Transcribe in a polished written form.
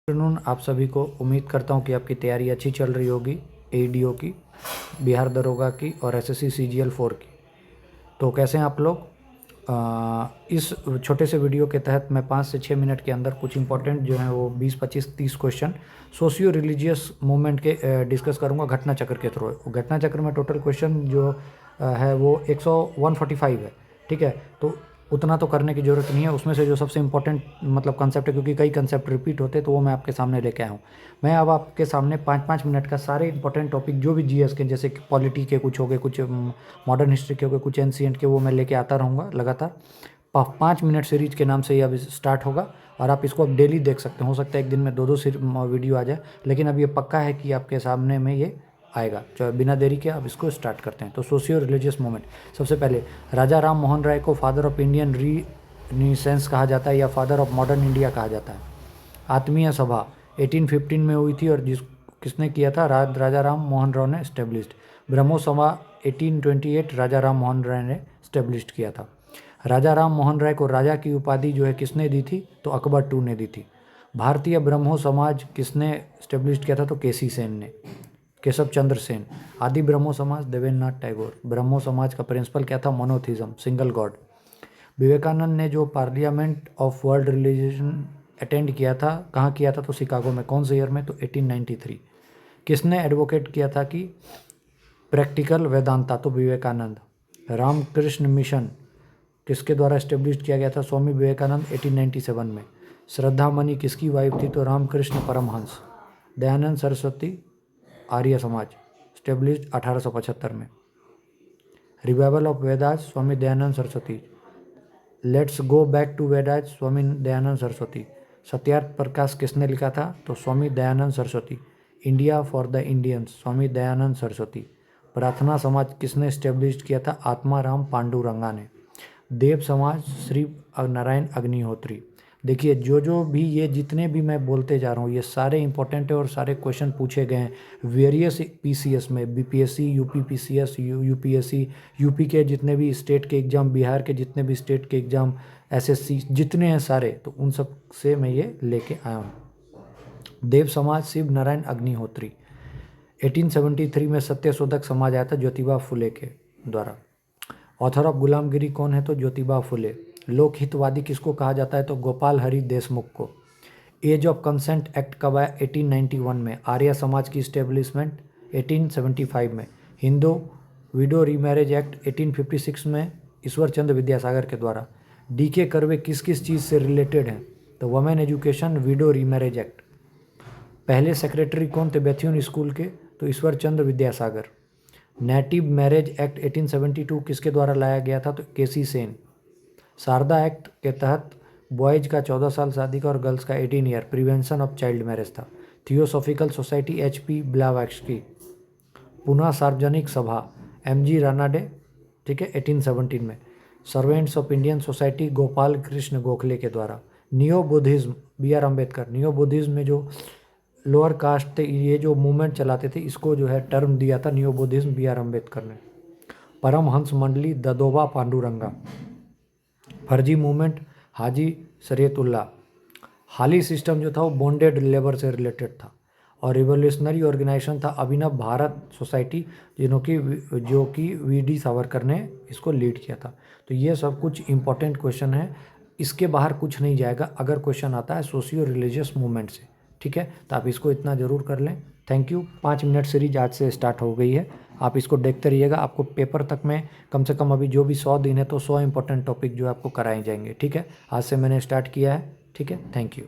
Afternoon आप सभी को। उम्मीद करता हूँ कि आपकी तैयारी अच्छी चल रही होगी एडीओ की, बिहार दरोगा की और एसएससी सीजीएल 4 की। तो कैसे हैं आप लोग? इस छोटे से वीडियो के तहत मैं 5 से 6 मिनट के अंदर कुछ इंपॉर्टेंट जो है वो 20, 25, 30 क्वेश्चन सोशियो रिलीजियस मूवमेंट के डिस्कस करूँगा घटना चक्र के थ्रू। घटना चक्र में टोटल क्वेश्चन जो है वो 145 है, ठीक है। तो उतना तो करने की ज़रूरत नहीं है। उसमें से जो सबसे इंपॉर्टेंट मतलब कंसेप्ट है, क्योंकि कई कंसेप्ट रिपीट होते हैं, तो वो मैं आपके सामने लेके आया हूँ। मैं अब आपके सामने 5-5 मिनट का सारे इंपॉर्टेंट टॉपिक जो भी जीएस के, जैसे कि पॉलिटी के कुछ हो गए, कुछ मॉडर्न हिस्ट्री के हो गए, कुछ एंशिएंट के, वो मैं लेके आता रहूँगा लगातार। 5 मिनट सीरीज के नाम से ये अब स्टार्ट होगा और आप इसको अब डेली देख सकते हैं। हो सकता है एक दिन में 2-2 वीडियो आ जाए, लेकिन अब ये पक्का है कि आपके सामने में ये आएगा। चलो बिना देरी के अब इसको स्टार्ट करते हैं। तो सोशियो रिलीजियस मूवमेंट, सबसे पहले राजा राम मोहन राय को फादर ऑफ इंडियन रीनेसेंस कहा जाता है या फादर ऑफ मॉडर्न इंडिया कहा जाता है। आत्मीय सभा 1815 में हुई थी और किसने किया था? राजा राम मोहन राय ने एस्टेब्लिश्ड। ब्रह्मो सभा 1828 राजा राम मोहन राय ने एस्टेब्लिश्ड किया था। राजा राम मोहन राय को राजा की उपाधि जो है किसने दी थी? तो अकबर II ने दी थी। भारतीय ब्रह्मो समाज किसने एस्टेब्लिश किया था? तो केसी सेन ने, केशव चंद्र सेन। आदि ब्रह्मो समाज देवेंद्रनाथ टैगोर। ब्रह्मो समाज का प्रिंसिपल क्या था? Monotheism, single God. विवेकानंद ने जो parliament of world religion attend किया था, कहाँ किया था? तो शिकागो में। कौन से ईयर में? तो 1893। किसने एडवोकेट किया था कि प्रैक्टिकल वेदांता? तो विवेकानंद। रामकृष्ण मिशन किसके द्वारा एस्टेब्लिश किया गया था? स्वामी विवेकानंद 1897 में। श्रद्धा मणि किसकी वाइफ थी? तो रामकृष्ण परमहंस। दयानंद सरस्वती आर्य समाज, एस्टेब्लिश्ड 1875 में। Revival of Vedas Swami Dayanand Saraswati. Let's go back to Vedas Swami Dayanand Saraswati. Satyarth Prakash किसने लिखा था? तो Swami Dayanand Saraswati. India for the Indians Swami Dayanand Saraswati. Prarthana Samaj किसने एस्टेब्लिश किया था? आत्माराम पांडुरंगा ने। देव समाज श्री नारायण अग्निहोत्री। देखिए जो भी ये जितने भी मैं बोलते जा रहा हूँ ये सारे इंपॉर्टेंट है और सारे क्वेश्चन पूछे गए हैं वेरियस पीसीएस में, BPSC, UP PCS, UPSC, UP के जितने भी स्टेट के एग्ज़ाम, बिहार के जितने भी स्टेट के एग्ज़ाम, एसएससी जितने हैं सारे, तो उन सब से मैं ये लेके आया हूँ। देव समाज शिव नारायण अग्निहोत्री। 1873 में सत्यशोधक समाज आया था ज्योतिबा फुले के द्वारा। ऑथर ऑफ गुलामगिरी कौन है? तो ज्योतिबा फुले। लोकहितवादी किसको कहा जाता है? तो गोपाल हरि देशमुख को। एज ऑफ कंसेंट एक्ट कब आया? 1891 में। आर्य समाज की स्टेब्लिशमेंट 1875 में। हिंदू विडो रीमैरिज एक्ट 1856 में ईश्वर चंद्र विद्यासागर के द्वारा। डीके कर्वे किस किस चीज़ से रिलेटेड हैं? तो women education, window remarriage act. पहले सेक्रेटरी कौन थे बेथुन स्कूल के? तो Ishwar Chandra Vidyasagar. Native marriage act 1872 किसके द्वारा लाया गया था? तो केसी सेन। शारदा एक्ट के तहत बॉयज का 14 साल शादी का और गर्ल्स का 18 year, prevention of child marriage था। Theosophical society HP Blavatsky. Poona Sarvajanik Sabha MG Ranade, ठीक है, 1817 में। Servants of Indian society Gopal Krishna Gokhale के द्वारा। Neo Buddhism BR Ambedkar. Neo Buddhism में जो लोअर कास्ट थे, ये जो मूवमेंट चलाते थे, इसको जो है टर्म दिया था नियो बुद्धिज्म, BR अम्बेडकर ने। परमहंस मंडली ददोबा पांडुरंगा। फर्जी मूवमेंट हाजी शरीयतुल्लाह। हाली सिस्टम जो था वो बॉन्डेड लेबर से रिलेटेड था। और रिवोल्यूशनरी ऑर्गेनाइजेशन था अभिनव भारत सोसाइटी, जो कि VD सावरकर ने इसको लीड किया था। तो ये सब कुछ इंपॉर्टेंट क्वेश्चन है, इसके बाहर कुछ नहीं जाएगा अगर क्वेश्चन आता है सोशियो रिलीजियस मूवमेंट से, ठीक है। तो आप इसको इतना ज़रूर कर लें। Thank you. 5 मिनट सीरीज आज से स्टार्ट हो गई है, आप इसको देखते रहिएगा। आपको पेपर तक में कम से कम अभी जो भी 100 दिन है तो 100 इंपॉर्टेंट टॉपिक जो है आपको कराए जाएंगे, ठीक है। आज से मैंने स्टार्ट किया है, ठीक है। Thank you.